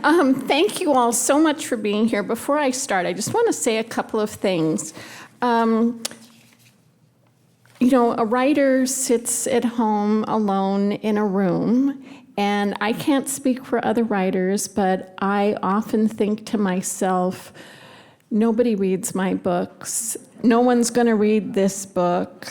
Thank you all so much for being here. Before I start, I just want to say a couple of things. A writer sits at home alone in a room, and I can't speak for other writers, but I often think to myself, nobody reads my books. No one's going to read this book.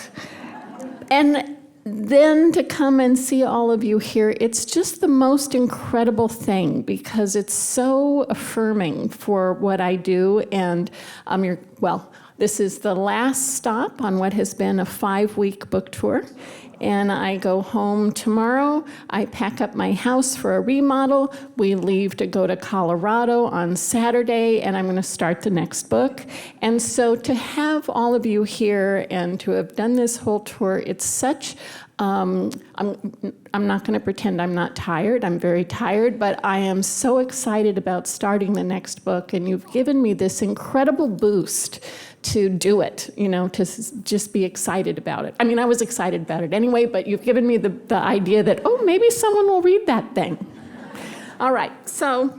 And then to come and see all of you here, it's just the most incredible thing because it's so affirming for what I do. And this is the last stop on what has been a 5-week book tour. And I go home tomorrow. I pack up my house for a remodel. We leave to go to Colorado on Saturday, and I'm going to start the next book. And so to have all of you here and to have done this whole tour, it's such... I'm not going to pretend I'm not tired. I'm very tired, but I am so excited about starting the next book, and you've given me this incredible boost to do it, to just be excited about it. I mean, I was excited about it anyway, but you've given me the idea that, maybe someone will read that thing. All right, so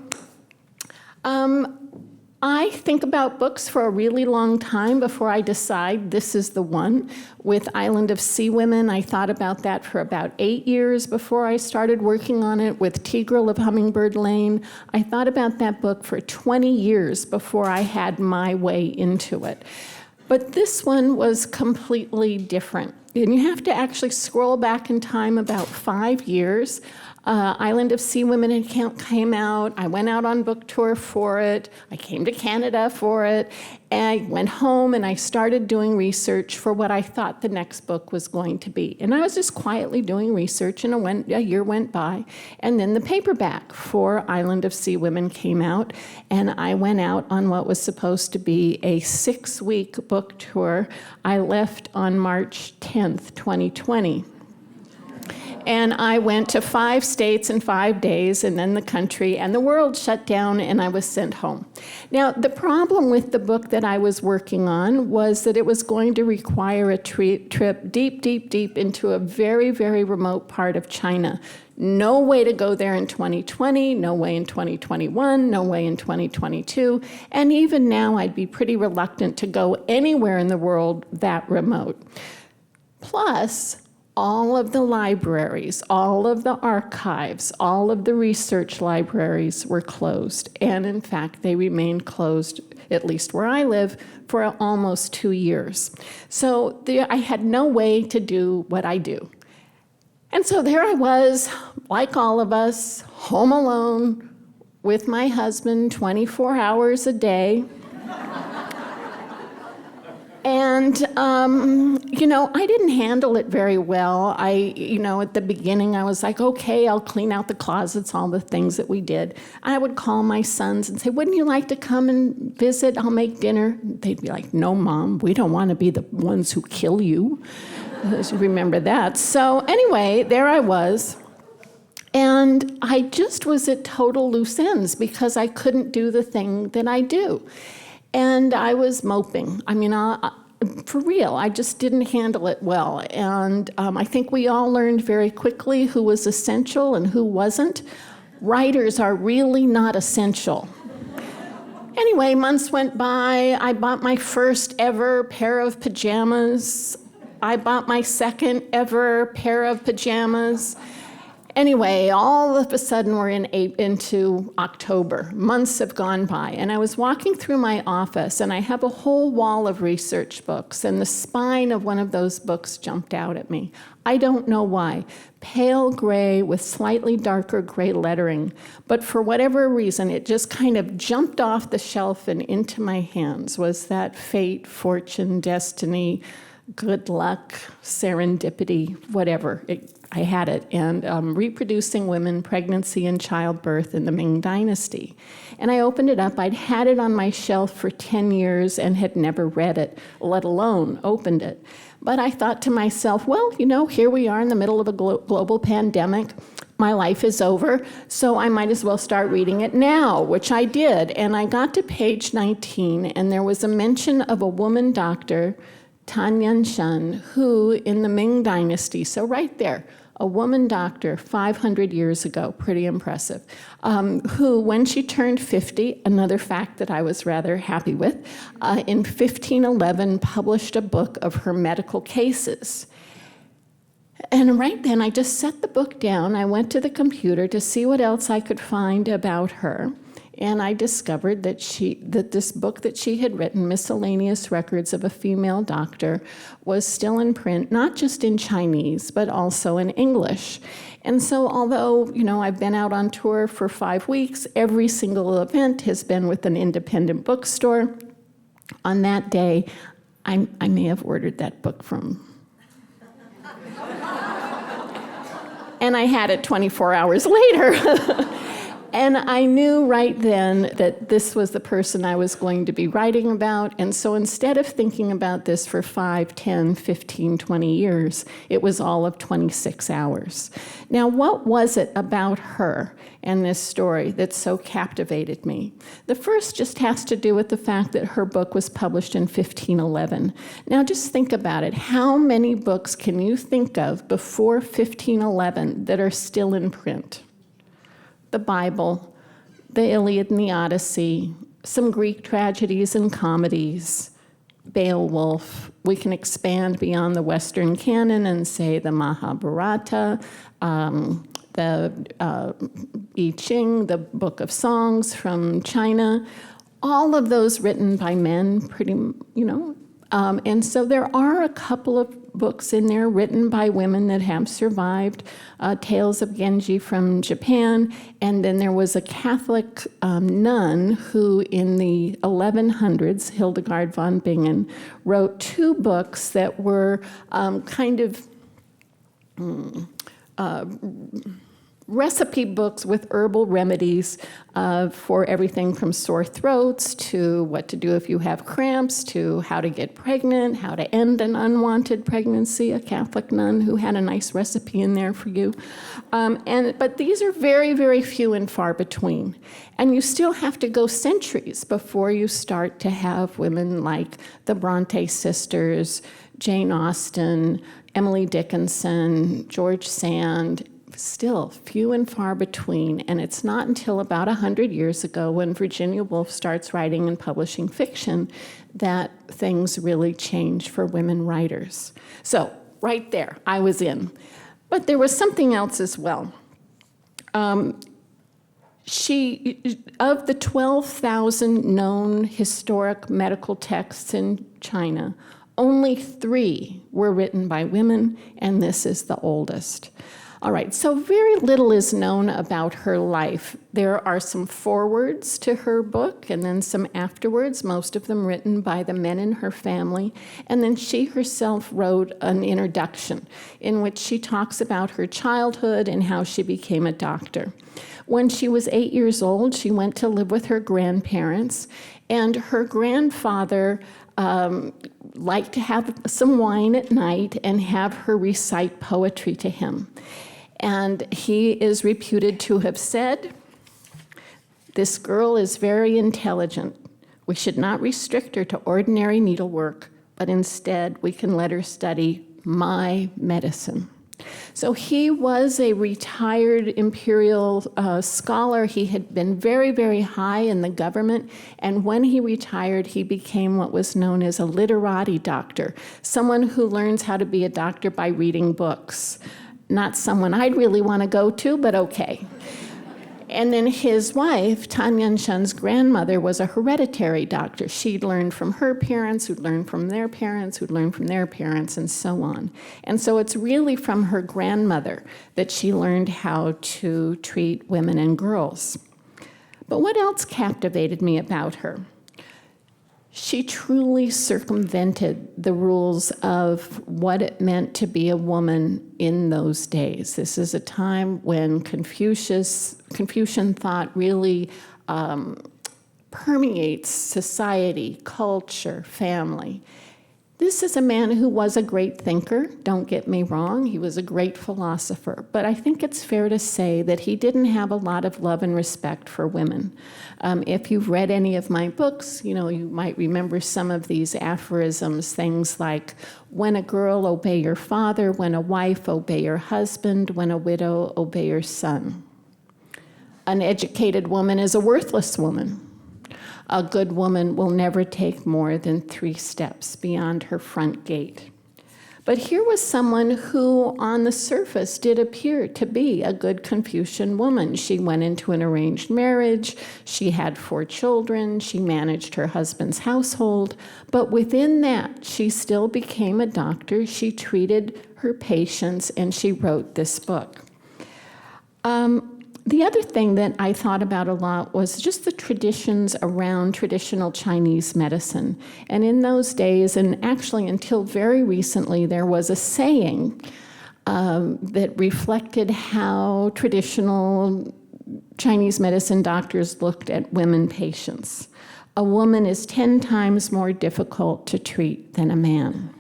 I think about books for a really long time before I decide this is the one. With Island of Sea Women, I thought about that for about 8 years before I started working on it. With Tigral of Hummingbird Lane, I thought about that book for 20 years before I had my way into it. But this one was completely different. And you have to actually scroll back in time about 5 years. Island of Sea Women came out. I went out on book tour for it. I came to Canada for it. And I went home and I started doing research for what I thought the next book was going to be. And I was just quietly doing research, and a year went by. And then the paperback for Island of Sea Women came out, and I went out on what was supposed to be a 6-week book tour. I left on March 10th, 2020. And I went to 5 states in 5 days, and then the country, and the world shut down, and I was sent home. Now, the problem with the book that I was working on was that it was going to require a trip deep, deep, deep into a very, very remote part of China. No way to go there in 2020, no way in 2021, no way in 2022, and even now I'd be pretty reluctant to go anywhere in the world that remote. Plus, all of the libraries, all of the archives, all of the research libraries were closed. And in fact, they remained closed, at least where I live, for almost 2 years. So I had no way to do what I do. And so there I was, like all of us, home alone with my husband 24 hours a day. And, I didn't handle it very well. At the beginning, I was like, okay, I'll clean out the closets, all the things that we did. I would call my sons and say, wouldn't you like to come and visit? I'll make dinner. They'd be like, no, Mom, we don't want to be the ones who kill you. Remember that. So anyway, there I was. And I just was at total loose ends because I couldn't do the thing that I do. And I was moping. For real, I just didn't handle it well. And I think we all learned very quickly who was essential and who wasn't. Writers are really not essential. Anyway, months went by. I bought my first ever pair of pajamas. I bought my second ever pair of pajamas. Anyway, all of a sudden we're into October. Months have gone by, and I was walking through my office, and I have a whole wall of research books, and the spine of one of those books jumped out at me. I don't know why. Pale gray with slightly darker gray lettering, but for whatever reason, it just kind of jumped off the shelf and into my hands. Was that fate, fortune, destiny, good luck, serendipity, whatever? I had it, and Reproducing Women, Pregnancy and Childbirth in the Ming Dynasty. And I opened it up. I'd had it on my shelf for 10 years and had never read it, let alone opened it. But I thought to myself, well, here we are in the middle of a global pandemic. My life is over, so I might as well start reading it now, which I did. And I got to page 19, and there was a mention of a woman doctor, Tan Yunxian, who in the Ming Dynasty, so right there, a woman doctor 500 years ago, pretty impressive, who, when she turned 50, another fact that I was rather happy with, in 1511 published a book of her medical cases. And right then, I just set the book down. I went to the computer to see what else I could find about her. And I discovered that this book that she had written, Miscellaneous Records of a Female Doctor, was still in print, not just in Chinese, but also in English. And so although, I've been out on tour for 5 weeks, every single event has been with an independent bookstore. On that day, I may have ordered that book from... and I had it 24 hours later. And I knew right then that this was the person I was going to be writing about. And so instead of thinking about this for 5, 10, 15, 20 years, it was all of 26 hours. Now, what was it about her and this story that so captivated me? The first just has to do with the fact that her book was published in 1511. Now, just think about it. How many books can you think of before 1511 that are still in print? The Bible, the Iliad and the Odyssey, some Greek tragedies and comedies, Beowulf. We can expand beyond the Western canon and say the Mahabharata, the I Ching, the Book of Songs from China, all of those written by men, and so there are a couple of books in there written by women that have survived, Tales of Genji from Japan, and then there was a Catholic nun who in the 1100s, Hildegard von Bingen, wrote 2 books that were recipe books with herbal remedies for everything from sore throats to what to do if you have cramps to how to get pregnant, how to end an unwanted pregnancy, a Catholic nun who had a nice recipe in there for you. But these are very, very few and far between. And you still have to go centuries before you start to have women like the Bronte sisters, Jane Austen, Emily Dickinson, George Sand, still few and far between, and it's not until about 100 years ago when Virginia Woolf starts writing and publishing fiction that things really change for women writers. So right there, I was in. But there was something else as well. Of the 12,000 known historic medical texts in China, only 3 were written by women, and this is the oldest. All right, so very little is known about her life. There are some forewords to her book and then some afterwards, most of them written by the men in her family. And then she herself wrote an introduction in which she talks about her childhood and how she became a doctor. When she was 8 years old, she went to live with her grandparents, and her grandfather liked to have some wine at night and have her recite poetry to him. And he is reputed to have said, "This girl is very intelligent. We should not restrict her to ordinary needlework, but instead we can let her study my medicine." So he was a retired imperial scholar. He had been very, very high in the government, and when he retired, he became what was known as a literati doctor, someone who learns how to be a doctor by reading books. Not someone I'd really want to go to, but okay. And then his wife, Tan Yunxian's grandmother, was a hereditary doctor. She'd learned from her parents, who'd learned from their parents, who'd learned from their parents, and so on. And so it's really from her grandmother that she learned how to treat women and girls. But what else captivated me about her? She truly circumvented the rules of what it meant to be a woman in those days. This is a time when Confucian thought really permeates society, culture, family. This is a man who was a great thinker, don't get me wrong. He was a great philosopher. But I think it's fair to say that he didn't have a lot of love and respect for women. If you've read any of my books, you might remember some of these aphorisms, things like, when a girl, obey your father, when a wife, obey your husband, when a widow, obey your son. An educated woman is a worthless woman. A good woman will never take more than 3 steps beyond her front gate. But here was someone who, on the surface, did appear to be a good Confucian woman. She went into an arranged marriage, she had 4 children, she managed her husband's household, but within that, she still became a doctor, she treated her patients, and she wrote this book. The other thing that I thought about a lot was just the traditions around traditional Chinese medicine. And in those days, and actually until very recently, there was a saying that reflected how traditional Chinese medicine doctors looked at women patients. A woman is 10 times more difficult to treat than a man.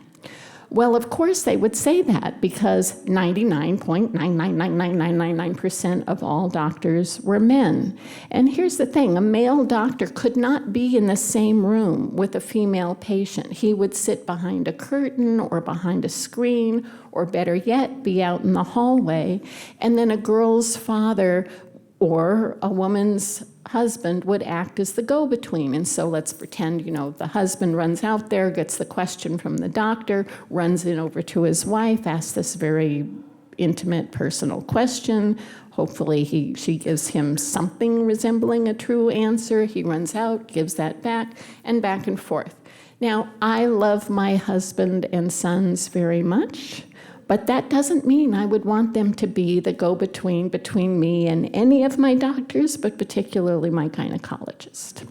Well, of course they would say that because 99.9999999% of all doctors were men. And here's the thing, a male doctor could not be in the same room with a female patient. He would sit behind a curtain or behind a screen, or better yet, be out in the hallway, and then a girl's father or a woman's husband would act as the go-between. And so let's pretend, the husband runs out there, gets the question from the doctor, runs in over to his wife, asks this very intimate, personal question. Hopefully she gives him something resembling a true answer. He runs out, gives that back and forth. Now, I love my husband and sons very much, but that doesn't mean I would want them to be the go-between between me and any of my doctors, but particularly my gynecologist.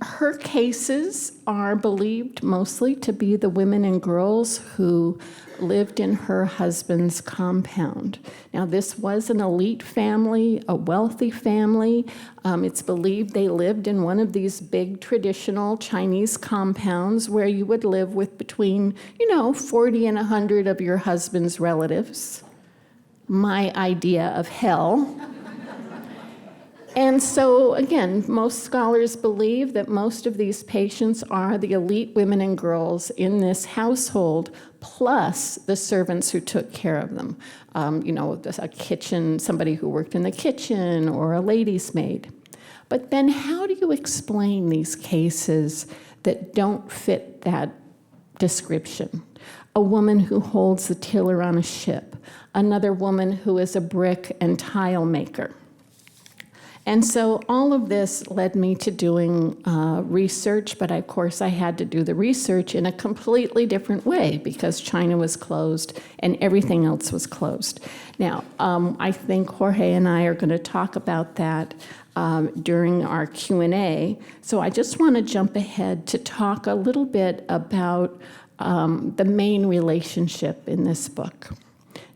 Her cases are believed mostly to be the women and girls who lived in her husband's compound. Now, this was an elite family, a wealthy family. It's believed they lived in one of these big traditional Chinese compounds where you would live with between, 40 and 100 of your husband's relatives. My idea of hell. And so, again, most scholars believe that most of these patients are the elite women and girls in this household, plus the servants who took care of them. A kitchen, somebody who worked in the kitchen, or a lady's maid. But then how do you explain these cases that don't fit that description? A woman who holds the tiller on a ship, another woman who is a brick and tile maker. And so all of this led me to doing research, but of course I had to do the research in a completely different way because China was closed and everything else was closed. Now, I think Jorge and I are going to talk about that during our Q&A. So I just want to jump ahead to talk a little bit about the main relationship in this book.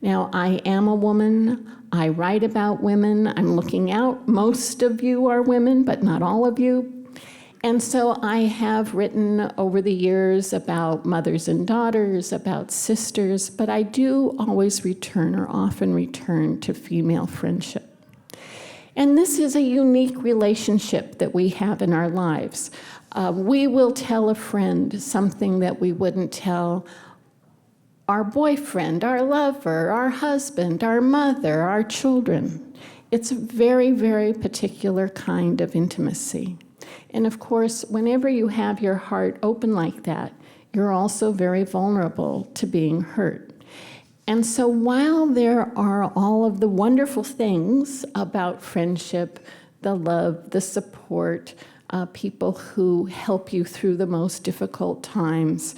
Now, I am a woman. I write about women. I'm looking out. Most of you are women, but not all of you. And so I have written over the years about mothers and daughters, about sisters, but I do always return or often return to female friendship. And this is a unique relationship that we have in our lives. We will tell a friend something that we wouldn't tell our boyfriend, our lover, our husband, our mother, our children. It's a very, very particular kind of intimacy. And of course, whenever you have your heart open like that, you're also very vulnerable to being hurt. And so while there are all of the wonderful things about friendship, the love, the support, people who help you through the most difficult times,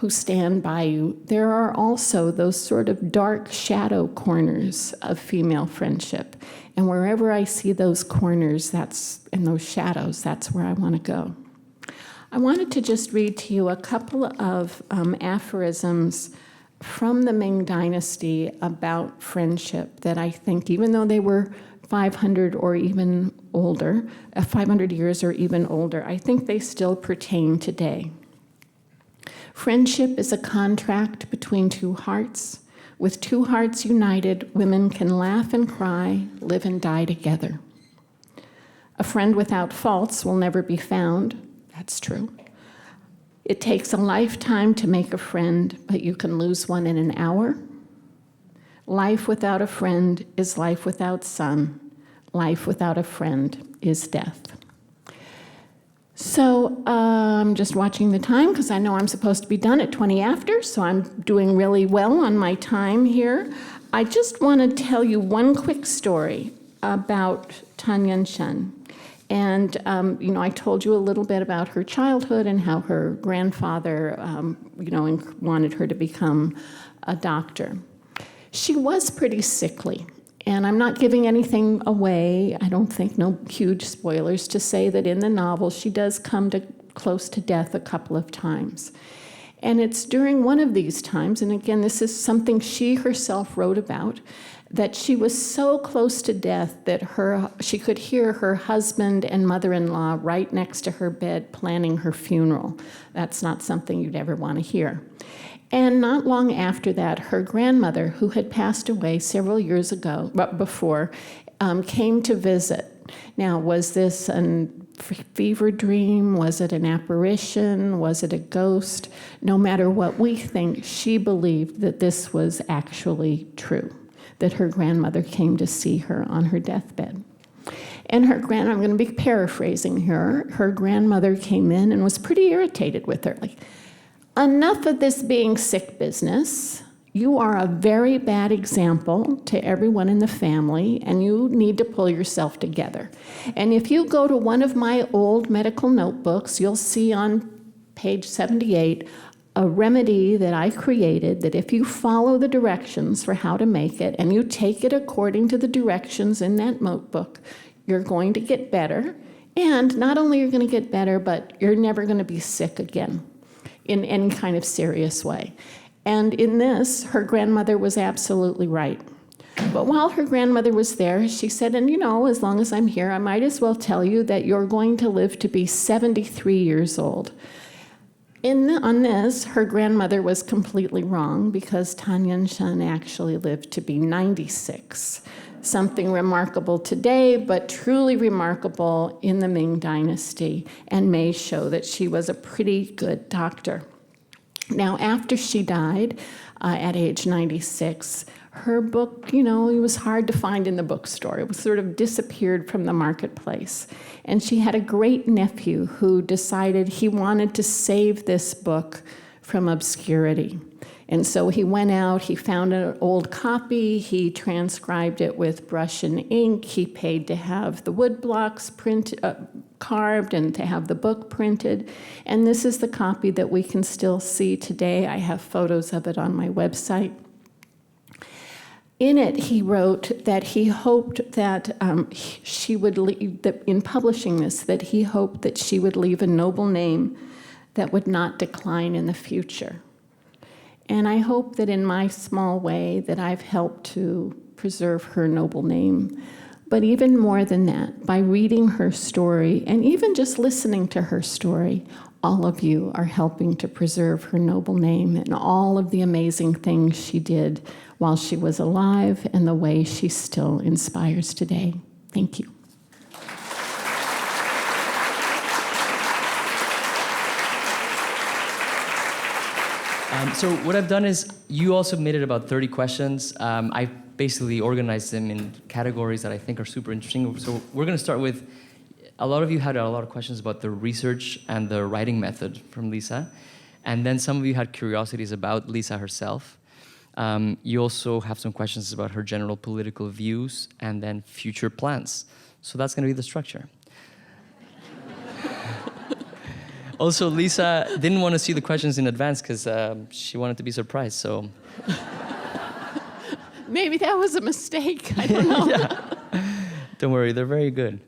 who stand by you, there are also those sort of dark shadow corners of female friendship. And wherever I see those corners, and those shadows, that's where I want to go. I wanted to just read to you a couple of aphorisms from the Ming dynasty about friendship that I think, even though they were 500 or even older, 500 years or even older, I think they still pertain today. Friendship is a contract between two hearts. With two hearts united, women can laugh and cry, live and die together. A friend without faults will never be found. That's true. It takes a lifetime to make a friend, but you can lose one in an hour. Life without a friend is life without sun. Life without a friend is death. So I'm just watching the time because I know I'm supposed to be done at 20 after, so I'm doing really well on my time here. I just want to tell you one quick story about Tan Yunxian. And, I told you a little bit about her childhood and how her grandfather, wanted her to become a doctor. She was pretty sickly. And I'm not giving anything away, I don't think, no huge spoilers, to say that in the novel she does come close to death a couple of times. And it's during one of these times, and again, this is something she herself wrote about, that she was so close to death that she could hear her husband and mother-in-law right next to her bed planning her funeral. That's not something you'd ever want to hear. And not long after that, her grandmother, who had passed away several years ago, before, came to visit. Now, was this a fever dream? Was it an apparition? Was it a ghost? No matter what we think, she believed that this was actually true, that her grandmother came to see her on her deathbed. And I'm going to be paraphrasing her grandmother came in and was pretty irritated with her, like, enough of this being sick business. You are a very bad example to everyone in the family, and you need to pull yourself together. And if you go to one of my old medical notebooks, you'll see on page 78 a remedy that I created that if you follow the directions for how to make it, and you take it according to the directions in that notebook, you're going to get better. And not only you're going to get better, but you're never going to be sick again in any kind of serious way. And in this, her grandmother was absolutely right. But while her grandmother was there, she said, and as long as I'm here, I might as well tell you that you're going to live to be 73 years old. On this, her grandmother was completely wrong because Tan Yunxian actually lived to be 96. Something remarkable today, but truly remarkable in the Ming dynasty, and may show that she was a pretty good doctor. Now, after she died at age 96, her book, it was hard to find in the bookstore. It was sort of disappeared from the marketplace. And she had a great nephew who decided he wanted to save this book from obscurity. And so he went out, he found an old copy, he transcribed it with brush and ink, he paid to have the wood blocks carved and to have the book printed. And this is the copy that we can still see today. I have photos of it on my website. In it, he wrote that he hoped that she would leave, that in publishing this, that he hoped that she would leave a noble name that would not decline in the future. And I hope that in my small way that I've helped to preserve her noble name. But even more than that, by reading her story and even just listening to her story, all of you are helping to preserve her noble name and all of the amazing things she did while she was alive and the way she still inspires today. Thank you. So what I've done is, you all submitted about 30 questions. I basically organized them in categories that I think are super interesting. So we're going to start with, a lot of you had a lot of questions about the research and the writing method from Lisa. And then some of you had curiosities about Lisa herself. You also have some questions about her general political views and then future plans. So that's going to be the structure. Also, Lisa didn't want to see the questions in advance because she wanted to be surprised, so. Maybe that was a mistake, I don't know. Yeah. Don't worry, they're very good.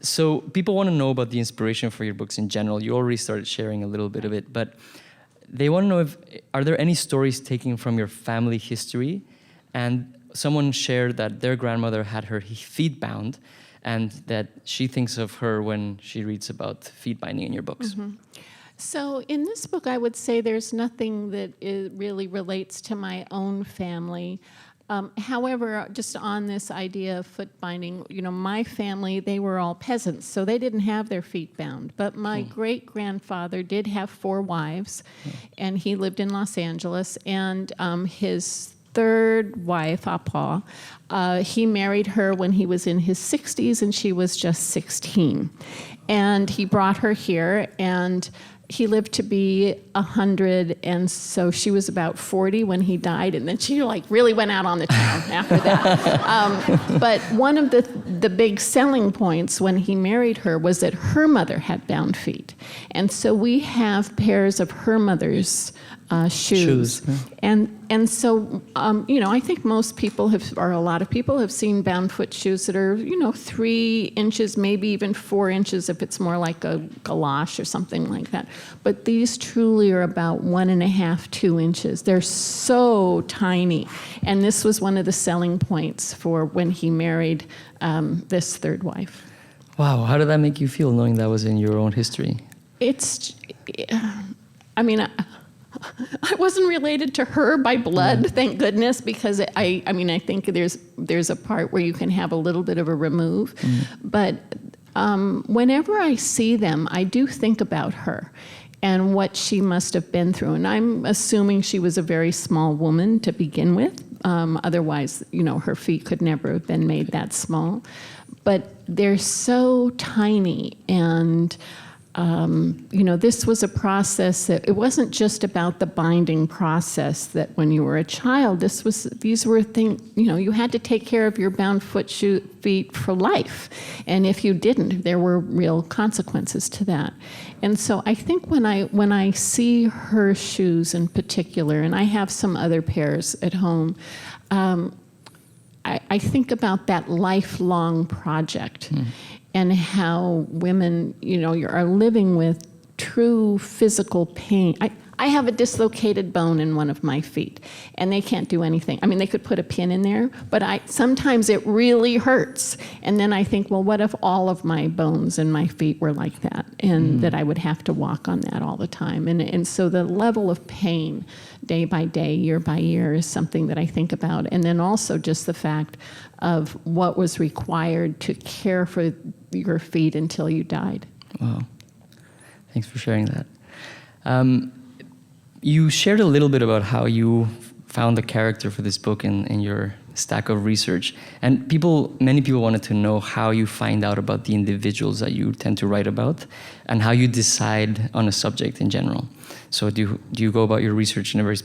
So people want to know about the inspiration for your books in general. You already started sharing a little bit of it, but they want to know are there any stories taken from your family history? And someone shared that their grandmother had her feet bound, and that she thinks of her when she reads about feet binding in your books. Mm-hmm. So in this book, I would say there's nothing that really relates to my own family. However, just on this idea of foot binding, my family, they were all peasants, so they didn't have their feet bound. But my great-grandfather did have 4 wives, and he lived in Los Angeles, and his third wife, Apa, he married her when he was in his 60s, and she was just 16. And he brought her here, and he lived to be 100, and so she was about 40 when he died, and then she really went out on the town after that. But one of the big selling points when he married her was that her mother had bound feet. And so we have pairs of her mother's shoes. Yeah. And so, I think most people or a lot of people have seen bound foot shoes that are, 3 inches, maybe even 4 inches if it's more like a galosh or something like that. But these truly are about 1.5, 2 inches. They're so tiny. And this was one of the selling points for when he married this third wife. Wow, how did that make you feel, knowing that was in your own history? I wasn't related to her by blood, thank goodness, because I think there's a part where you can have a little bit of a remove. But whenever I see them, I do think about her and what she must have been through. And I'm assuming she was a very small woman to begin with. Otherwise, her feet could never have been made that small. But they're so tiny, and this was a process that it wasn't just about the binding process that when you were a child, these were things, you had to take care of your bound feet for life. And if you didn't, there were real consequences to that. And so I think when I see her shoes in particular, and I have some other pairs at home, I think about that lifelong project. And how women, are living with true physical pain. I have a dislocated bone in one of my feet, and they can't do anything. They could put a pin in there, but sometimes it really hurts. And then I think, well, what if all of my bones in my feet were like that, and that I would have to walk on that all the time? And so the level of pain, day by day, year by year, is something that I think about. And then also just the fact of what was required to care for your feet until you died. Wow. Thanks for sharing that. You shared a little bit about how you found the character for this book in your stack of research. And many people wanted to know how you find out about the individuals that you tend to write about and how you decide on a subject in general. So do you go about your research in a very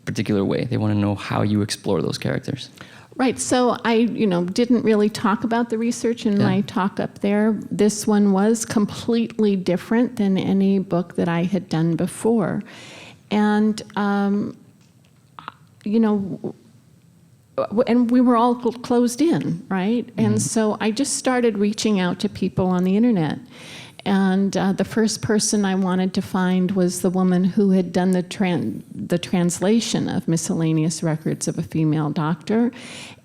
particular way? They want to know how you explore those characters. Right, so I, didn't really talk about the research in my talk up there. This one was completely different than any book that I had done before. And, and we were all closed in, right? And so I just started reaching out to people on the internet. And the first person I wanted to find was the woman who had done the translation of Miscellaneous Records of a Female Doctor.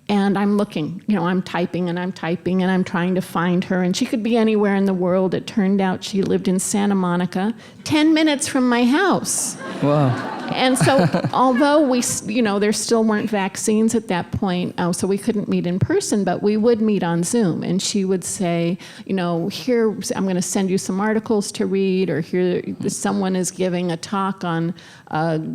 And I'm looking, I'm typing and I'm typing and I'm trying to find her. And she could be anywhere in the world. It turned out she lived in Santa Monica, 10 minutes from my house. Wow. And so although there still weren't vaccines at that point, so we couldn't meet in person, but we would meet on Zoom. And she would say, here, I'm going to send you some articles to read, or here someone is giving a talk on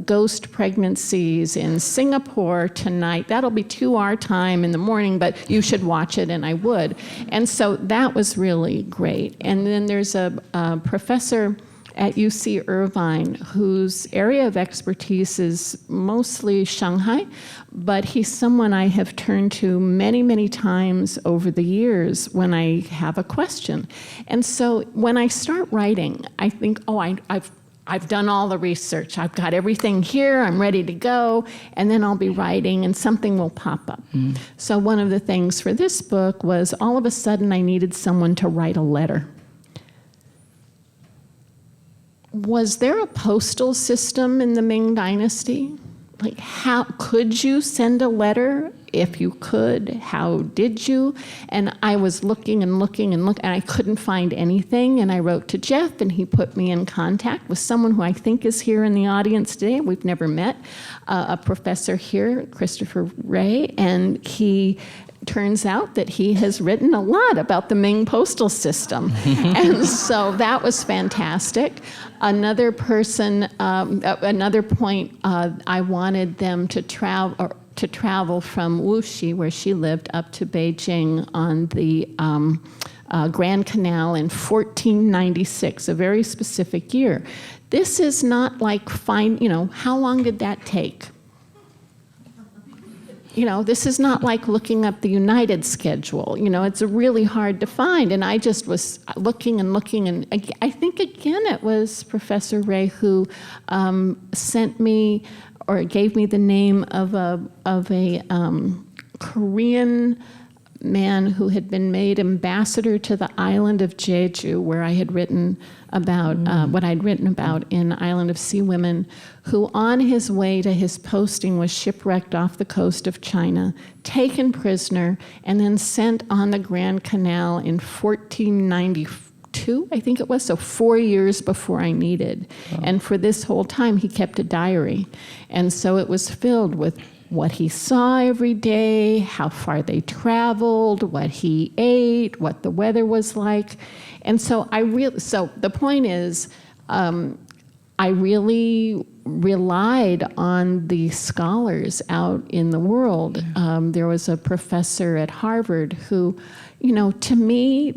ghost pregnancies in Singapore tonight. That'll be 2 our time in the morning, but you should watch it, and I would. And so that was really great. And then there's a professor at UC Irvine, whose area of expertise is mostly Shanghai, but he's someone I have turned to many, many times over the years when I have a question. And so when I start writing, I think, I've done all the research. I've got everything here. I'm ready to go. And then I'll be writing, and something will pop up. So one of the things for this book was all of a sudden I needed someone to write a letter. Was there a postal system in the Ming dynasty? How could you send a letter if you could, how did you? And I was looking and looking and looking, and I couldn't find anything. And I wrote to Jeff, and he put me in contact with someone who I think is here in the audience today. We've never met, a professor here, Christopher Ray, and he turns out that he has written a lot about the Ming postal system. And so that was fantastic. Another person, another point, I wanted them to travel from Wuxi, where she lived, up to Beijing on the Grand Canal in 1496, a very specific year. This is not like how long did that take? This is not like looking up the United schedule. It's really hard to find. And I just was looking and looking. And I think, again, it was Professor Ray who sent me or gave me the name of a Korean man who had been made ambassador to the island of Jeju, where I had written about what I'd written about in Island of Sea Women, who on his way to his posting was shipwrecked off the coast of China, taken prisoner, and then sent on the Grand Canal in 1492, I think it was, so 4 years before I needed. Wow. And for this whole time, he kept a diary. And so it was filled with what he saw every day, how far they traveled, what he ate, what the weather was like. And so so the point is, I really relied on the scholars out in the world. There was a professor at Harvard who, to me,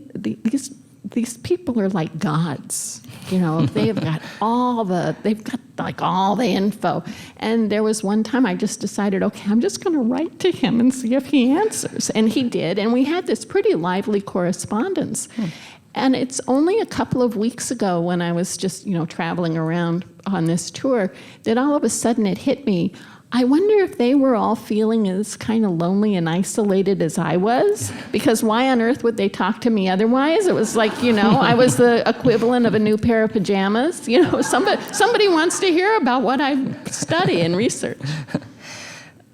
these people are like gods. They've got all the info. And there was one time I just decided, okay, I'm just going to write to him and see if he answers. And he did. And we had this pretty lively correspondence. And it's only a couple of weeks ago, when I was just, traveling around on this tour, that all of a sudden it hit me. I wonder if they were all feeling as kind of lonely and isolated as I was, because why on earth would they talk to me otherwise? It was like, I was the equivalent of a new pair of pajamas. Somebody wants to hear about what I study and research.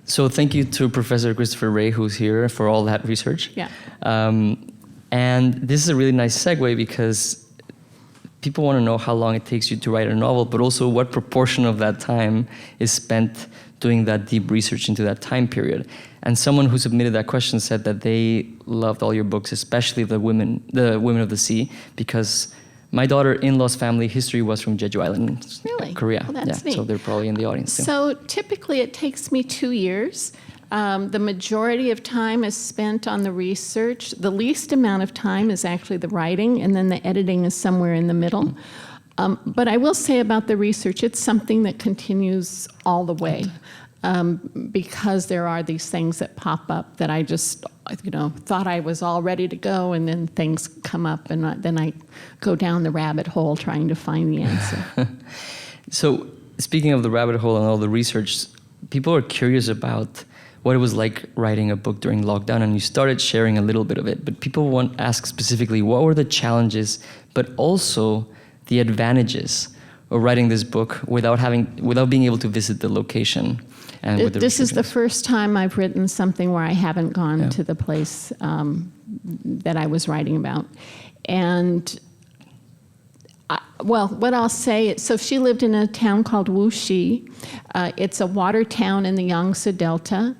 So thank you to Professor Christopher Ray, who's here, for all that research. Yeah. And this is a really nice segue, because people want to know how long it takes you to write a novel, but also what proportion of that time is spent doing that deep research into that time period. And someone who submitted that question said that they loved all your books, especially the Women of the Sea, because my daughter-in-law's family history was from Jeju Island, really? Korea. Well, that's neat. So they're probably in the audience too. So typically it takes me 2 years. The majority of time is spent on the research. The least amount of time is actually the writing, and then the editing is somewhere in the middle. But I will say about the research, it's something that continues all the way, because there are these things that pop up that I just, thought I was all ready to go, and then things come up, and then I go down the rabbit hole trying to find the answer. So speaking of the rabbit hole and all the research, people are curious about what it was like writing a book during lockdown, and you started sharing a little bit of it, but people want to ask specifically, what were the challenges, but also the advantages of writing this book without being able to visit the location? And with the this is the first time I've written something where I haven't gone to the place that I was writing about. And what I'll say, so she lived in a town called Wuxi. It's a water town in the Yangtze Delta.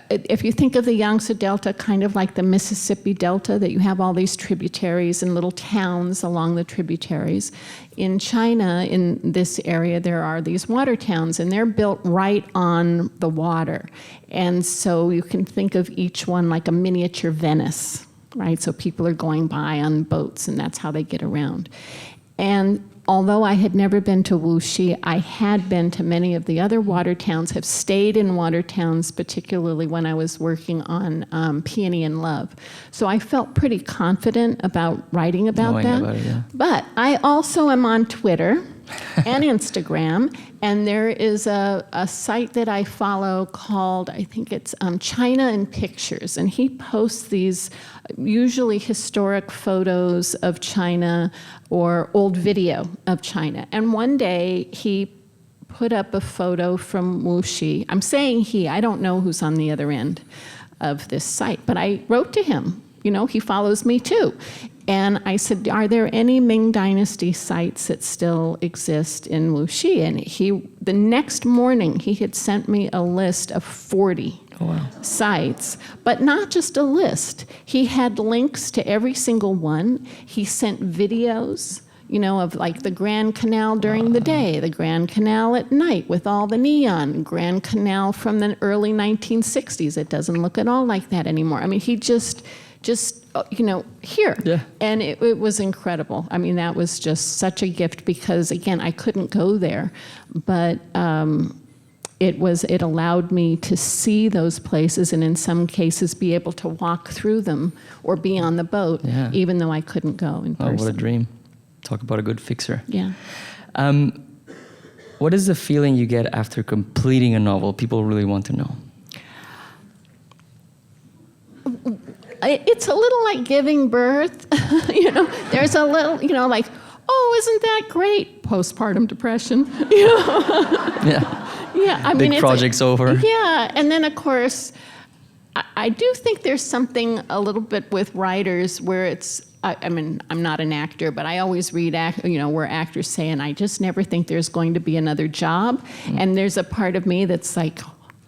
If you think of the Yangtze Delta kind of like the Mississippi Delta, that you have all these tributaries and little towns along the tributaries. In China, in this area, there are these water towns, and they're built right on the water. And so you can think of each one like a miniature Venice, right? So people are going by on boats, and that's how they get around. And although I had never been to Wuxi, I had been to many of the other water towns, have stayed in water towns, particularly when I was working on Peony and Love. So I felt pretty confident about writing about that. About it, yeah. But I also am on Twitter and Instagram, and there is a site that I follow called, I think it's China in Pictures, and he posts these usually historic photos of China or old video of China. And one day he put up a photo from Wuxi. I'm saying he, I don't know who's on the other end of this site, but I wrote to him. He follows me too. And I said, are there any Ming Dynasty sites that still exist in Wuxi? And the next morning, he had sent me a list of 40 sites, but not just a list. He had links to every single one. He sent videos, of like the Grand Canal during the day, the Grand Canal at night with all the neon, Grand Canal from the early 1960s. It doesn't look at all like that anymore. I mean, he just here. Yeah. And it was incredible. I mean, that was just such a gift because, again, I couldn't go there, but it allowed me to see those places and in some cases be able to walk through them or be on the boat, even though I couldn't go in person. Oh, what a dream. Talk about a good fixer. Yeah. What is the feeling you get after completing a novel? People really want to know. It's a little like giving birth. There's a little, like, oh, isn't that great? Postpartum depression. Yeah. Yeah. I mean, project's over. Yeah. And then, of course, I do think there's something a little bit with writers where it's, I mean, I'm not an actor, but I always read, where actors say, and I just never think there's going to be another job. And there's a part of me that's like,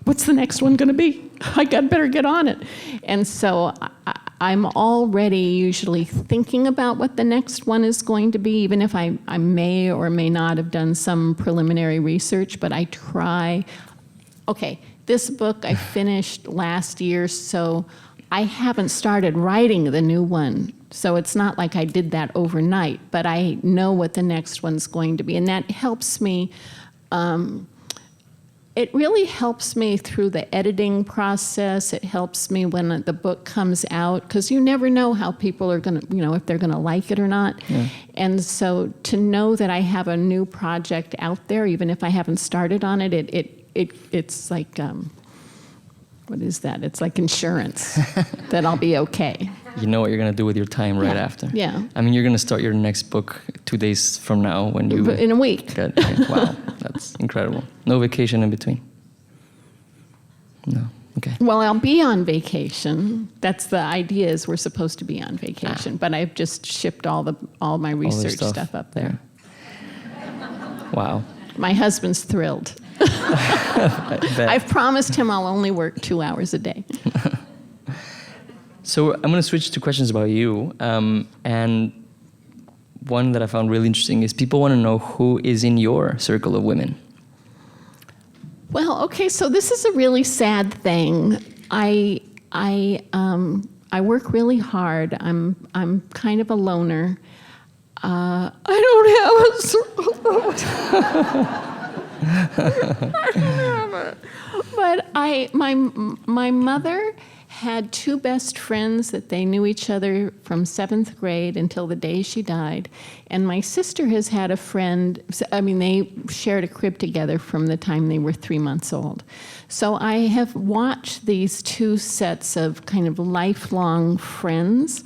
what's the next one going to be? I better get on it. And so I'm already usually thinking about what the next one is going to be, even if I may or may not have done some preliminary research, but I try. Okay, this book I finished last year, so I haven't started writing the new one. So it's not like I did that overnight, but I know what the next one's going to be. And that helps me. It really helps me through the editing process. It helps me when the book comes out, because you never know how people are going to, if they're going to like it or not. Yeah. And so to know that I have a new project out there, even if I haven't started on it, it's like, what is that? It's like insurance that I'll be okay. You know what you're going to do with your time right after. Yeah. I mean, you're going to start your next book 2 days from now when you... In a week. Wow, that's incredible. No vacation in between? No, okay. Well, I'll be on vacation. That's the idea, is we're supposed to be on vacation. But I've just shipped all my research stuff up there. Yeah. Wow. My husband's thrilled. I've promised him I'll only work 2 hours a day. So I'm going to switch to questions about you. And one that I found really interesting is people want to know who is in your circle of women. Well, okay, so this is a really sad thing. I work really hard. I'm kind of a loner. I don't have a circle. But my mother had 2 best friends that they knew each other from 7th grade until the day she died. And my sister has had a friend, they shared a crib together from the time they were 3 months old. So I have watched these 2 sets of kind of lifelong friends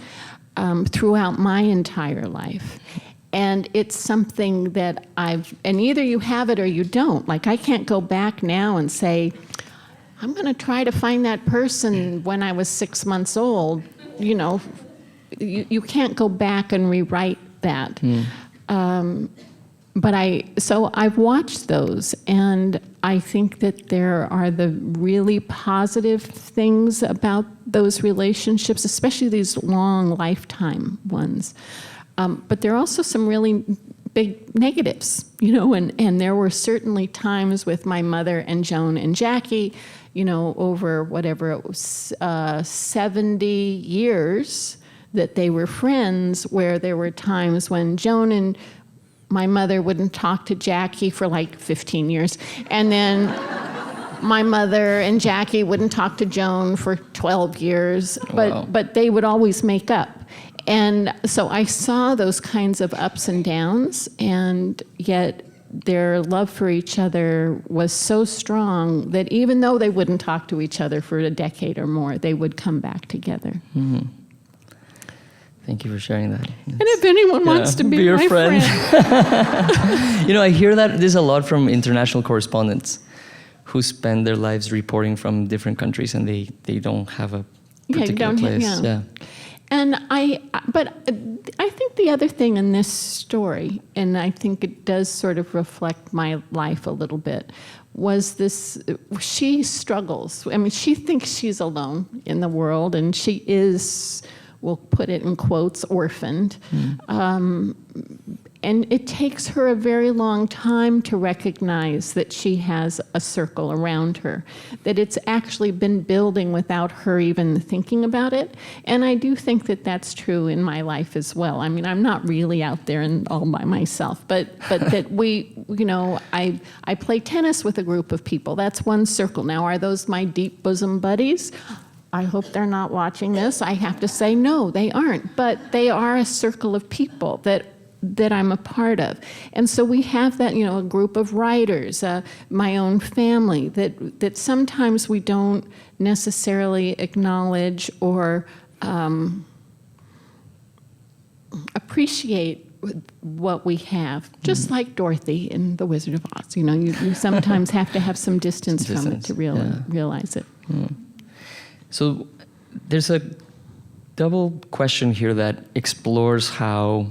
throughout my entire life. And it's something that and either you have it or you don't. Like, I can't go back now and say, I'm going to try to find that person when I was 6 months old. You can't go back and rewrite that. So I've watched those, and I think that there are the really positive things about those relationships, especially these long lifetime ones. But there are also some really big negatives, and there were certainly times with my mother and Joan and Jackie, over whatever it was, 70 years that they were friends, where there were times when Joan and my mother wouldn't talk to Jackie for like 15 years, and then my mother and Jackie wouldn't talk to Joan for 12 years, but they would always make up. And so I saw those kinds of ups and downs, and yet their love for each other was so strong that even though they wouldn't talk to each other for a decade or more, they would come back together. Mm-hmm. Thank you for sharing that. And if anyone wants to be your my friend. I hear that there's a lot from international correspondents who spend their lives reporting from different countries and they don't have a particular place. And but I think the other thing in this story, and I think it does sort of reflect my life a little bit, was this, she struggles. I mean, she thinks she's alone in the world, and she is, we'll put it in quotes, orphaned. And it takes her a very long time to recognize that she has a circle around her, that it's actually been building without her even thinking about it. And I do think that that's true in my life as well. I mean, I'm not really out there and all by myself, but that we, I play tennis with a group of people. That's one circle. Now, are those my deep bosom buddies? I hope they're not watching this. I have to say, no, they aren't. But they are a circle of people that I'm a part of. And so we have that, a group of writers, my own family, that sometimes we don't necessarily acknowledge or appreciate what we have. Just like Dorothy in The Wizard of Oz. You sometimes have to have some distance from it to realize it. So there's a double question here that explores how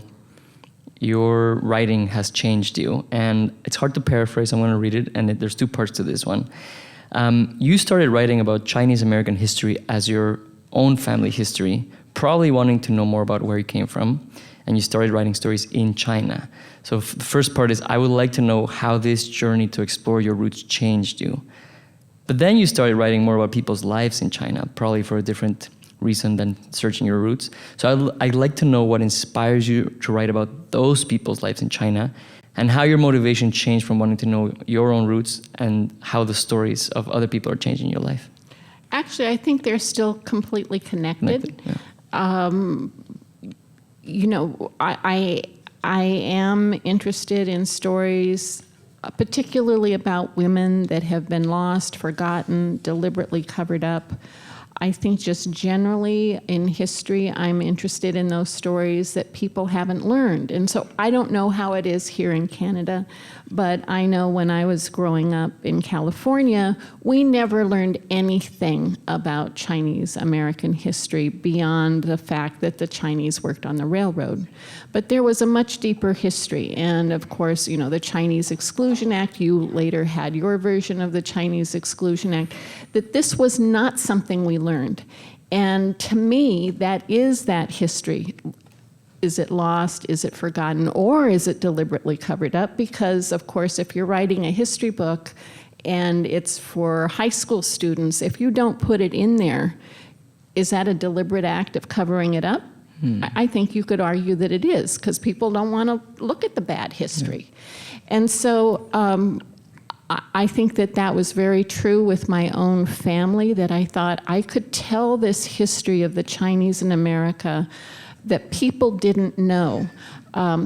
your writing has changed you. And it's hard to paraphrase. I'm going to read it. And there's two parts to this one. You started writing about Chinese American history as your own family history, probably wanting to know more about where you came from. And you started writing stories in China. So the first part is, I would like to know how this journey to explore your roots changed you. But then you started writing more about people's lives in China, probably for a different reason than searching your roots. So I'd like to know what inspires you to write about those people's lives in China, and how your motivation changed from wanting to know your own roots and how the stories of other people are changing your life. Actually, I think they're still completely connected. I am interested in stories, particularly about women that have been lost, forgotten, deliberately covered up. I think just generally in history, I'm interested in those stories that people haven't learned. And so I don't know how it is here in Canada, but I know when I was growing up in California, we never learned anything about Chinese American history beyond the fact that the Chinese worked on the railroad. But there was a much deeper history. And of course, the Chinese Exclusion Act, you later had your version of the Chinese Exclusion Act, that this was not something we learned. And to me, that is that history. Is it lost? Is it forgotten? Or is it deliberately covered up? Because, of course, if you're writing a history book and it's for high school students, if you don't put it in there, is that a deliberate act of covering it up? I think you could argue that it is, because people don't want to look at the bad history. And so I think that was very true with my own family, that I thought I could tell this history of the Chinese in America that people didn't know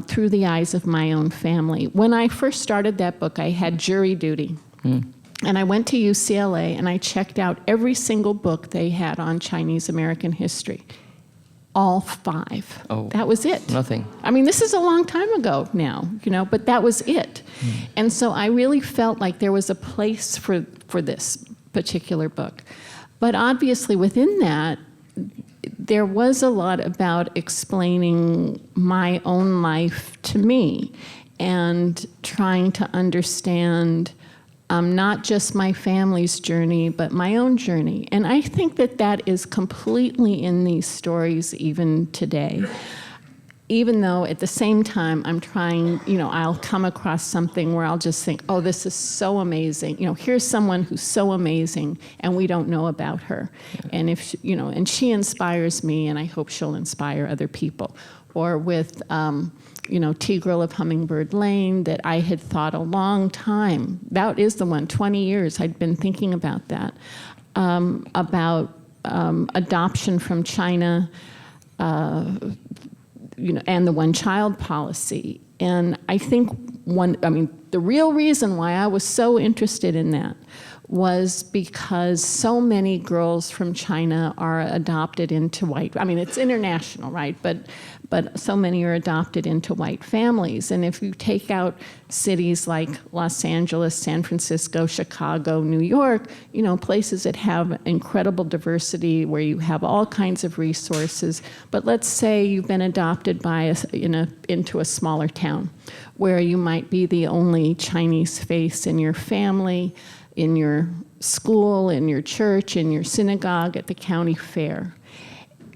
through the eyes of my own family. When I first started that book, I had jury duty. And I went to UCLA and I checked out every single book they had on Chinese American history. All 5. Oh, that was it. Nothing. I mean, this is a long time ago now, but that was it. And so I really felt like there was a place for this particular book. But obviously within that, there was a lot about explaining my own life to me and trying to understand not just my family's journey, but my own journey. And I think that is completely in these stories even today. Even though at the same time I'm trying, I'll come across something where I'll just think, oh, this is so amazing. Here's someone who's so amazing and we don't know about her. And if she, and she inspires me, and I hope she'll inspire other people. Or with Tigrill of Hummingbird Lane, that I had thought a long time, that is the one, 20 years I'd been thinking about that, about adoption from China, and the one-child policy. And I think the real reason why I was so interested in that was because so many girls from China are adopted into white, I mean, it's international, right? But so many are adopted into white families. And if you take out cities like Los Angeles, San Francisco, Chicago, New York, you know, places that have incredible diversity where you have all kinds of resources. But let's say you've been adopted by into a smaller town where you might be the only Chinese face in your family, in your school, in your church, in your synagogue, at the county fair.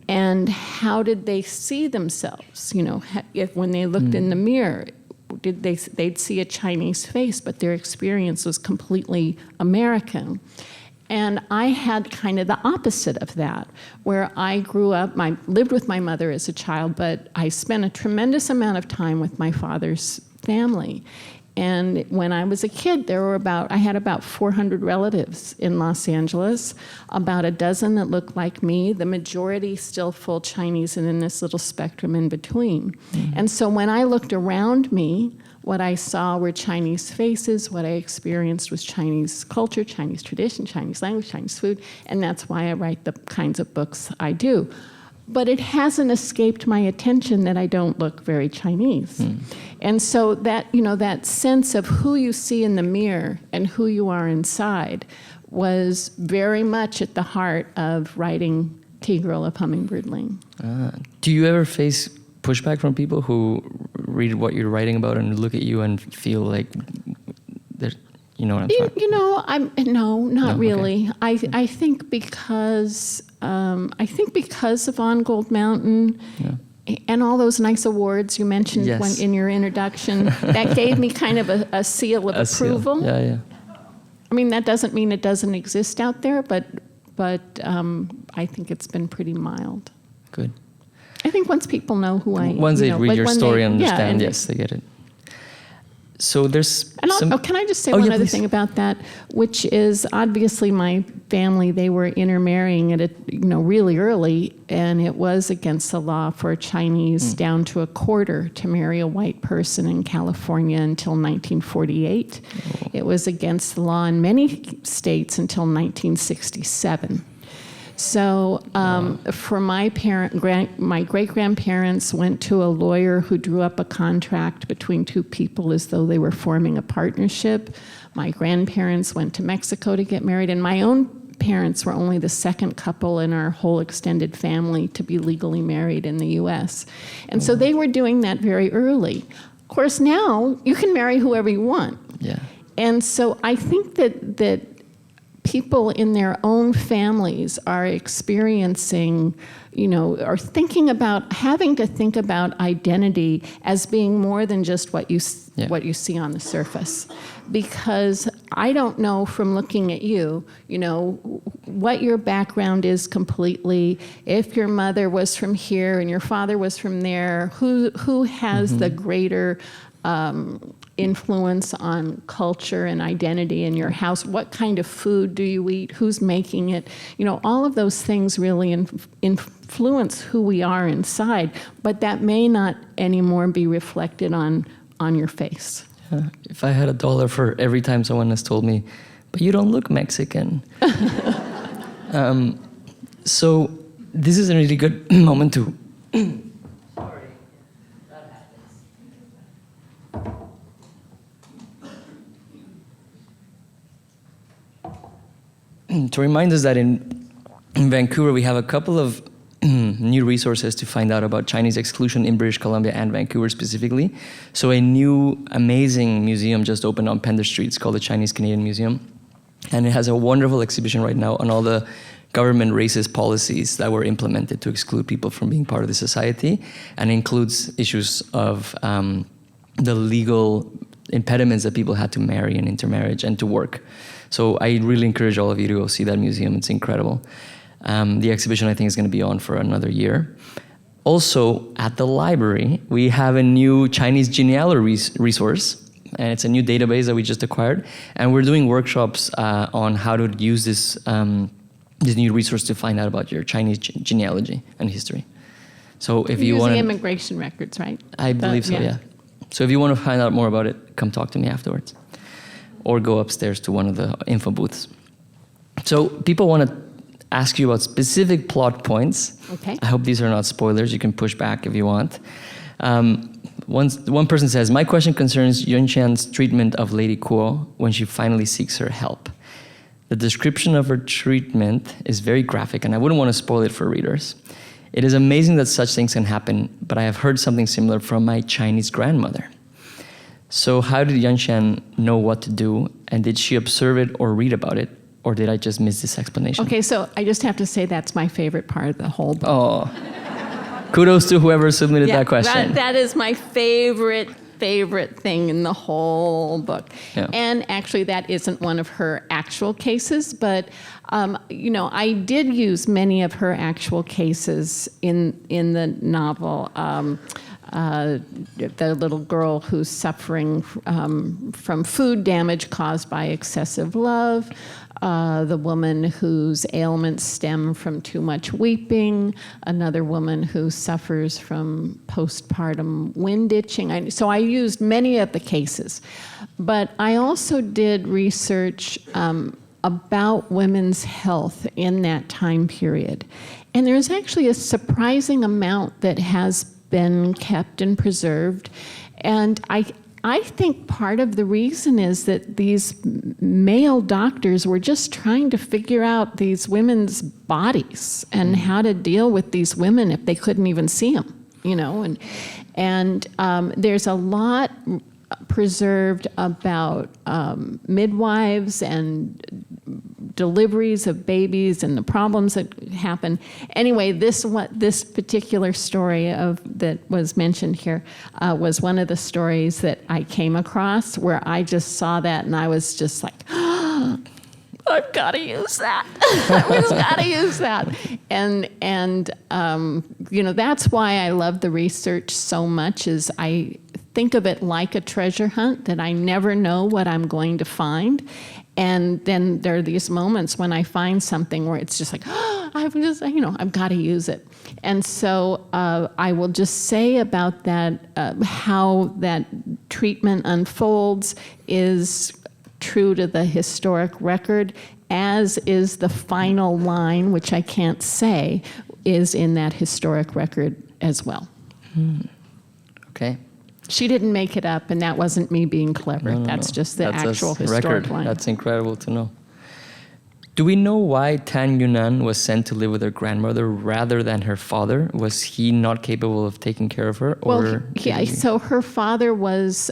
And how did they see themselves? You know, if when they looked in the mirror, they'd see a Chinese face, but their experience was completely American. And I had kind of the opposite of that, where I grew up, I lived with my mother as a child, but I spent a tremendous amount of time with my father's family. And when I was a kid, I had about 400 relatives in Los Angeles, about a dozen that looked like me, the majority still full Chinese, and then this little spectrum in between. Mm-hmm. And so when I looked around me, what I saw were Chinese faces, what I experienced was Chinese culture, Chinese tradition, Chinese language, Chinese food, and that's why I write the kinds of books I do. But it hasn't escaped my attention that I don't look very Chinese. Mm. And so that, you know, that sense of who you see in the mirror and who you are inside was very much at the heart of writing Tea-Girl of Hummingbird Ling. Do you ever face pushback from people who read what you're writing about and look at you and feel like there's, you know what I'm saying? You know, not really. Okay. I think because of On Gold Mountain and all those nice awards you mentioned in your introduction, that gave me kind of a seal of approval. Seal. Yeah. I mean, that doesn't mean it doesn't exist out there, but I think it's been pretty mild. Good. I think once people know who I am. Once they read your story and understand, yes, they get it. So there's can I just say one other thing about that, which is obviously my family, they were intermarrying at really early, and it was against the law for Chinese down to a quarter to marry a white person in California until 1948. Oh. It was against the law in many states until 1967. So for my great-grandparents went to a lawyer who drew up a contract between two people as though they were forming a partnership. My grandparents went to Mexico to get married, and my own parents were only the second couple in our whole extended family to be legally married in the U.S. And so they were doing that very early. Of course, now you can marry whoever you want. Yeah. And so I think that people in their own families are experiencing, are having to think about identity as being more than just what you see on the surface. Because I don't know from looking at you, what your background is completely, if your mother was from here and your father was from there, who has the greater influence on culture and identity in your house, what kind of food do you eat, who's making it, all of those things really influence who we are inside, but that may not anymore be reflected on your face. Yeah. If I had $1 for every time someone has told me, but you don't look Mexican. So this is a really good moment to to remind us that in Vancouver, we have a couple of new resources to find out about Chinese exclusion in British Columbia and Vancouver specifically. So a new, amazing museum just opened on Pender Street. It's called the Chinese Canadian Museum. And it has a wonderful exhibition right now on all the government racist policies that were implemented to exclude people from being part of the society, and includes issues of the legal impediments that people had to marry and intermarriage and to work. So I really encourage all of you to go see that museum. It's incredible. The exhibition, I think, is going to be on for another year. Also, at the library, we have a new Chinese genealogy resource, and it's a new database that we just acquired. And we're doing workshops on how to use this new resource to find out about your Chinese genealogy and history. So if you want using immigration records, right? I believe so, yeah. So if you want to find out more about it, come talk to me afterwards. Or go upstairs to one of the info booths. So people want to ask you about specific plot points. Okay. I hope these are not spoilers. You can push back if you want. One person says, my question concerns Yunxian's treatment of Lady Kuo when she finally seeks her help. The description of her treatment is very graphic, and I wouldn't want to spoil it for readers. It is amazing that such things can happen, but I have heard something similar from my Chinese grandmother. So how did Yunxian know what to do, and did she observe it or read about it, or did I just miss this explanation? Okay, so I just have to say that's my favorite part of the whole book. Oh, kudos to whoever submitted that question. That is my favorite thing in the whole book. Yeah. And actually, that isn't one of her actual cases, but I did use many of her actual cases in the novel. The little girl who's suffering from food damage caused by excessive love, the woman whose ailments stem from too much weeping, another woman who suffers from postpartum wind itching. So I used many of the cases. But I also did research about women's health in that time period. And there's actually a surprising amount that has been kept and preserved. And I think part of the reason is that these male doctors were just trying to figure out these women's bodies and how to deal with these women if they couldn't even see them, and there's a lot preserved about midwives and deliveries of babies and the problems that happen. Anyway, this particular story that was mentioned here was one of the stories that I came across where I just saw that and I was just like, oh, I've got to use that. I've just got to use that. And that's why I love the research so much. Is I think of it like a treasure hunt that I never know what I'm going to find. And then there are these moments when I find something where it's just like, oh, I've got to use it. And so I will just say about that, how that treatment unfolds is true to the historic record, as is the final line, which I can't say, is in that historic record as well. Okay. She didn't make it up, and that wasn't me being clever. No. That's just the That's actual a historic record. line. That's incredible to know. Do we know why Tan Yunxian was sent to live with her grandmother rather than her father? Was he not capable of taking care of her? So her father was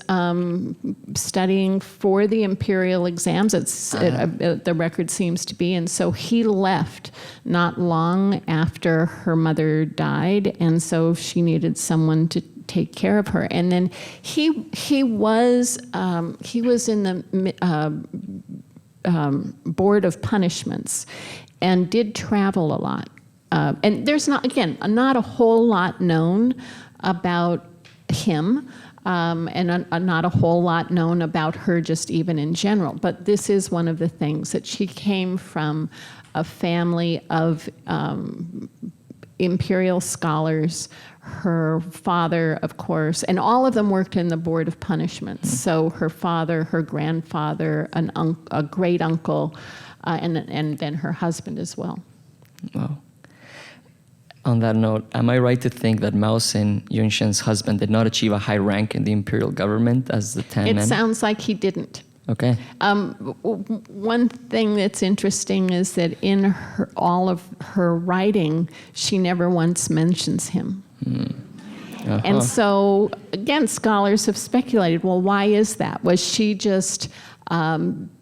studying for the imperial exams. The record seems to be, and so he left not long after her mother died, and so she needed someone to take care of her. And then he was in the Board of Punishments and did travel a lot. And there's not a whole lot known about him, and not a whole lot known about her just even in general. But this is one of the things, that she came from a family of imperial scholars. Her father, of course, and all of them worked in the Board of Punishments. Mm-hmm. So her father, her grandfather, a great uncle, and then her husband as well. Wow. On that note, am I right to think that Mao Xin, Yunxian's husband, did not achieve a high rank in the imperial government as the Tan Men? It sounds like he didn't. Okay. One thing that's interesting is that in all of her writing, she never once mentions him. Uh-huh. And so, again, scholars have speculated, well, why is that? Was she just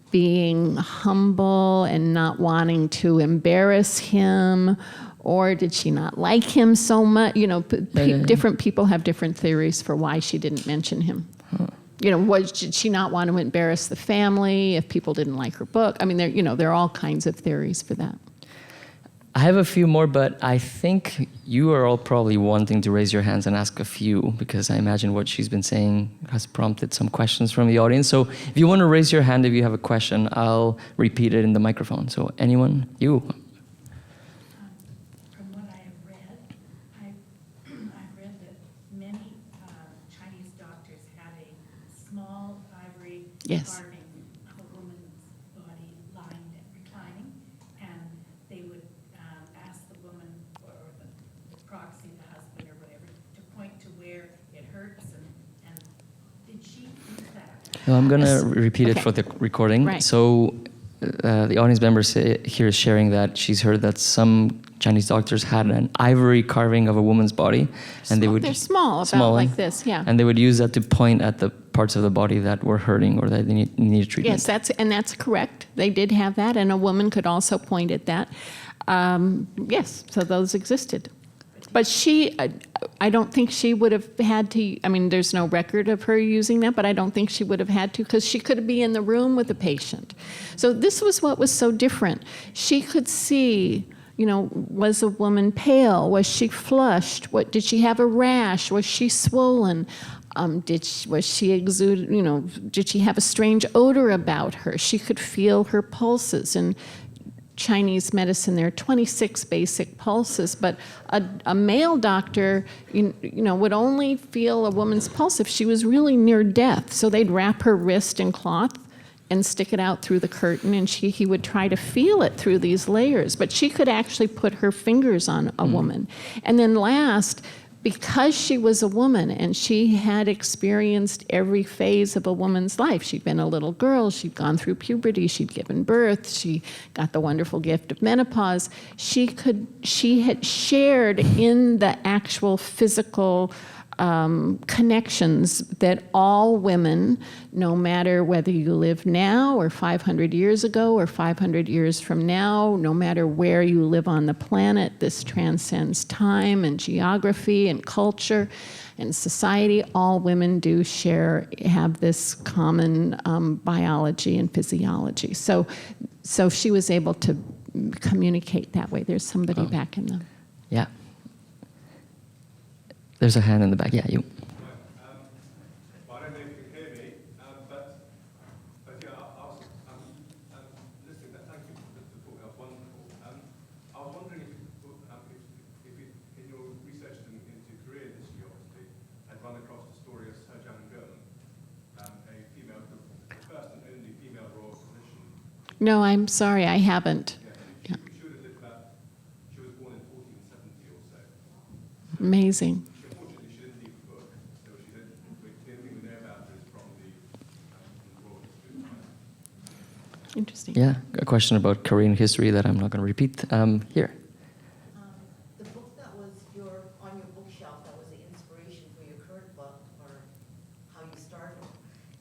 being humble and not wanting to embarrass him? Or did she not like him so much? Different people have different theories for why she didn't mention him. Huh. Did she not want to embarrass the family if people didn't like her book? I mean, there are all kinds of theories for that. I have a few more, but I think you are all probably wanting to raise your hands and ask a few, because I imagine what she's been saying has prompted some questions from the audience. So if you want to raise your hand if you have a question, I'll repeat it in the microphone. So anyone? You. From what I have read, I've read that many Chinese doctors had a small ivory Yes. carving of a woman's body lying and reclining, hurts and did she do that? No, I'm going to repeat it Okay. for the recording. Right. So the audience member here is sharing that she's heard that some Chinese doctors had an ivory carving of a woman's body, and they would They're small, about small, like this, yeah. and they would use that to point at the parts of the body that were hurting or that they needed treatment. Yes, that's correct. They did have that, and a woman could also point at that. Yes, so those existed. But I don't think she would have had to, I mean, there's no record of her using that, but I don't think she would have had to, because she could be in the room with the patient. So this was what was so different. She could see, was a woman pale? Was she flushed? Did she have a rash? Was she swollen? Was she exuded, did she have a strange odor about her? She could feel her pulses. And Chinese medicine, there are 26 basic pulses, but a male doctor, would only feel a woman's pulse if she was really near death. So they'd wrap her wrist in cloth and stick it out through the curtain, and he would try to feel it through these layers. But she could actually put her fingers on a woman. And then last, because she was a woman and she had experienced every phase of a woman's life. She'd been a little girl, she'd gone through puberty, she'd given birth, she got the wonderful gift of menopause. She had shared in the actual physical connections that all women, no matter whether you live now or 500 years ago or 500 years from now, no matter where you live on the planet, this transcends time and geography and culture and society. All women do have this common biology and physiology. So she was able to communicate that way. There's somebody back in the... Yeah. There's a hand in the back. Yeah, you. Well, I don't know if you can hear me, but yeah, I'm listening. Thank you for the talk. That was wonderful. I was wondering if you, in your research into Korean history, obviously, had run across the story of Sir Jang-geum, a female, the first and only female royal physician. No, I'm sorry, I haven't. Yeah, she would have lived about. She was born in 1470 or so. Amazing. Interesting. Yeah, a question about Korean history that I'm not going to repeat. Here. The book that was on your bookshelf, that was the inspiration for your current book, or how you started.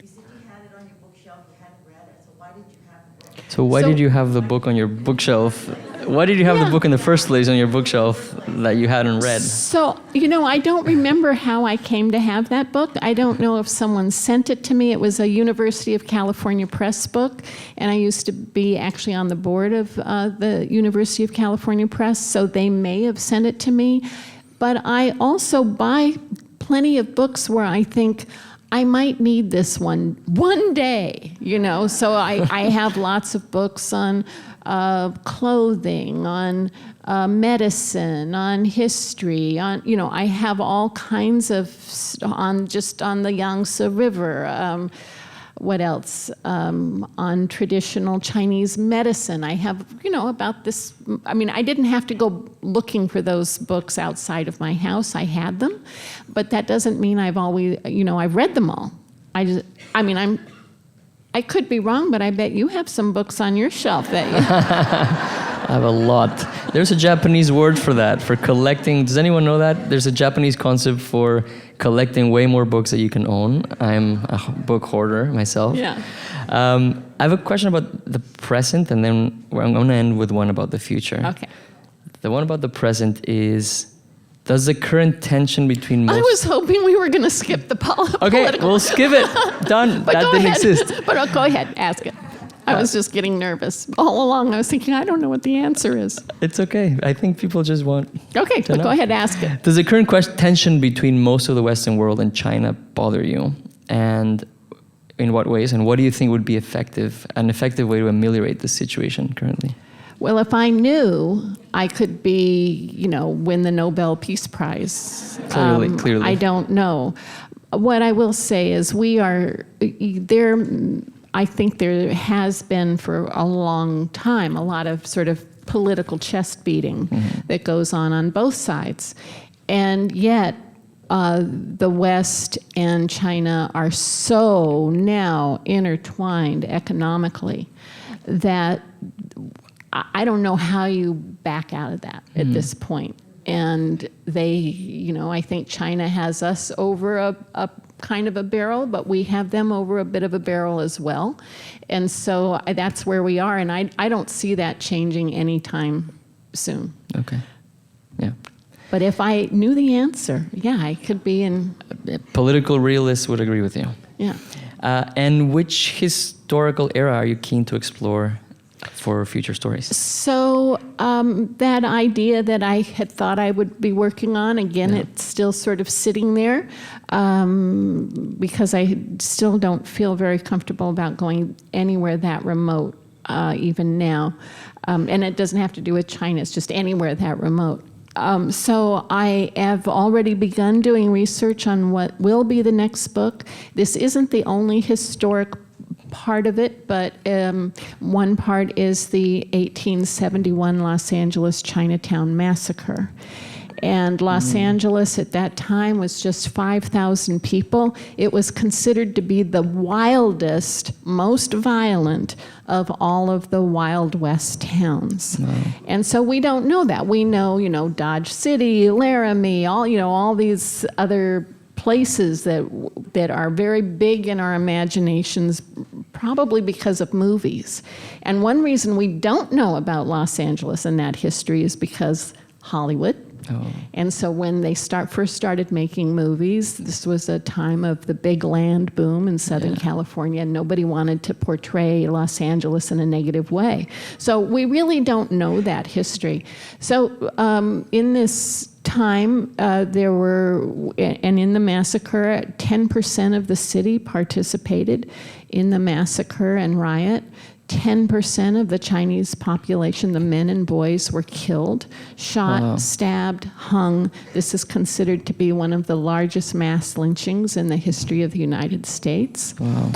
You said you had it on your bookshelf, you hadn't read it, so why did you have the book? So why did you have the book on your bookshelf? Why did you have the book in the first place on your bookshelf that you hadn't read? So, I don't remember how I came to have that book. I don't know if someone sent it to me. It was a University of California Press book, and I used to be actually on the board of the University of California Press, so they may have sent it to me. But I also buy plenty of books where I think, I might need this one day, So I have lots of books on clothing, on medicine, on history, I have all kinds of, on the Yangtze River. What else? On traditional Chinese medicine. I have, about this. I mean, I didn't have to go looking for those books outside of my house. I had them, but that doesn't mean I've always, I've read them all. I could be wrong, but I bet you have some books on your shelf that you... I have a lot. There's a Japanese word for that, for collecting. Does anyone know that? There's a Japanese concept for collecting way more books that you can own. I'm a book hoarder myself. Yeah. I have a question about the present, and then I'm going to end with one about the future. Okay. The one about the present is, does the current tension between most... I was hoping we were going to skip the political... Okay, we'll skip it. Done. But that go didn't ahead. exist. But go ahead, ask it. I was just getting nervous. All along, I was thinking, I don't know what the answer is. It's okay. I think people just want... Okay, but go ahead, ask it. Does the current tension between most of the Western world and China bother you? And in what ways? And what do you think would be an effective way to ameliorate the situation currently? Well, if I knew, I could win the Nobel Peace Prize. Clearly. I don't know. What I will say is I think there has been for a long time a lot of sort of political chest beating that goes on both sides. And yet, the West and China are so now intertwined economically that I don't know how you back out of that at this point. And they, I think China has us over a kind of a barrel, but we have them over a bit of a barrel as well. And so that's where we are, and I don't see that changing anytime soon. Okay. Yeah. But if I knew the answer, yeah, I could be in. Political realists would agree with you. Yeah. And which historical era are you keen to explore for future stories? So that idea that I had thought I would be working on, again, it's still sort of sitting there because I still don't feel very comfortable about going anywhere that remote, even now. And it doesn't have to do with China, it's just anywhere that remote. So I have already begun doing research on what will be the next book. This isn't the only historic part of it, but one part is the 1871 Los Angeles Chinatown Massacre. And Los Angeles at that time was just 5,000 people. It was considered to be the wildest, most violent of all of the Wild West towns. Wow. And so we don't know that. We know, Dodge City, Laramie, all these other places that are very big in our imaginations, probably because of movies. And one reason we don't know about Los Angeles and that history is because Hollywood. Oh. And so when they first started making movies, this was a time of the big land boom in Southern California, and nobody wanted to portray Los Angeles in a negative way. So we really don't know that history. So in this time, there were, and in the massacre, 10% of the city participated in the massacre and riot. 10% of the Chinese population, the men and boys, were killed, shot, stabbed, hung. This is considered to be one of the largest mass lynchings in the history of the United States. Wow.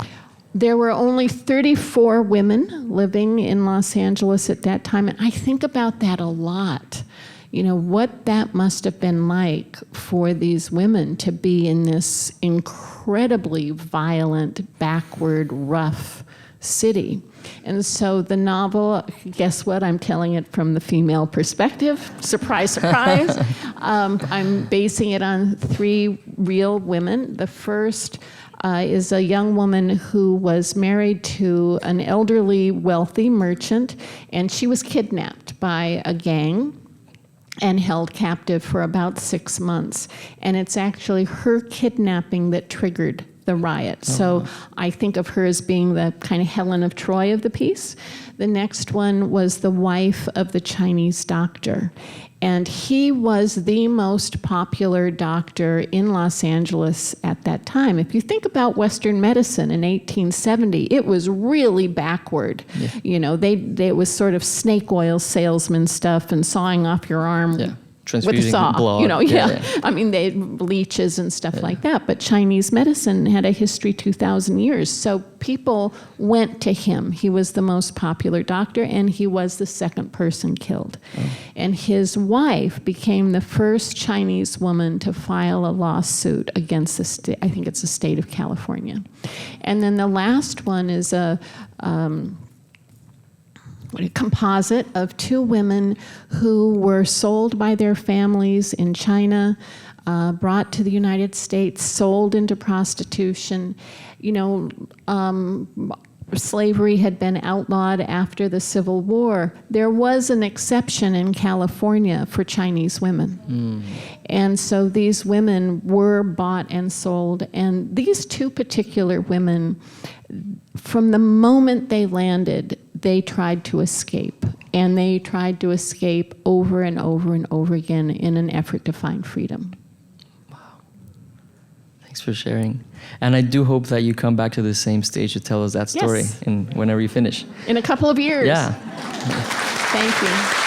There were only 34 women living in Los Angeles at that time, and I think about that a lot. What that must have been like for these women to be in this incredibly violent, backward, rough city. And so the novel, guess what? I'm telling it from the female perspective. Surprise, surprise. I'm basing it on 3 real women. The first is a young woman who was married to an elderly, wealthy merchant, and she was kidnapped by a gang and held captive for about 6 months. And it's actually her kidnapping that triggered the riot. So I think of her as being the kind of Helen of Troy of the piece. The next one was the wife of the Chinese doctor. And he was the most popular doctor in Los Angeles at that time. If you think about Western medicine in 1870, it was really backward. Yeah. It was sort of snake oil salesman stuff and sawing off your arm. Yeah. With a saw, blood. I mean, they had leeches and stuff like that. But Chinese medicine had a history 2,000 years. So people went to him. He was the most popular doctor, and he was the second person killed. Oh. And his wife became the first Chinese woman to file a lawsuit against the state. I think it's the state of California. And then the last one is a composite of 2 women who were sold by their families in China, brought to the United States, sold into prostitution. Slavery had been outlawed after the Civil War. There was an exception in California for Chinese women. And so these women were bought and sold. And these 2 particular women, from the moment they landed, they tried to escape. And they tried to escape over and over and over again in an effort to find freedom. Wow. Thanks for sharing. And I do hope that you come back to the same stage to tell us that story whenever you finish. In a couple of years. Yeah. Thank you.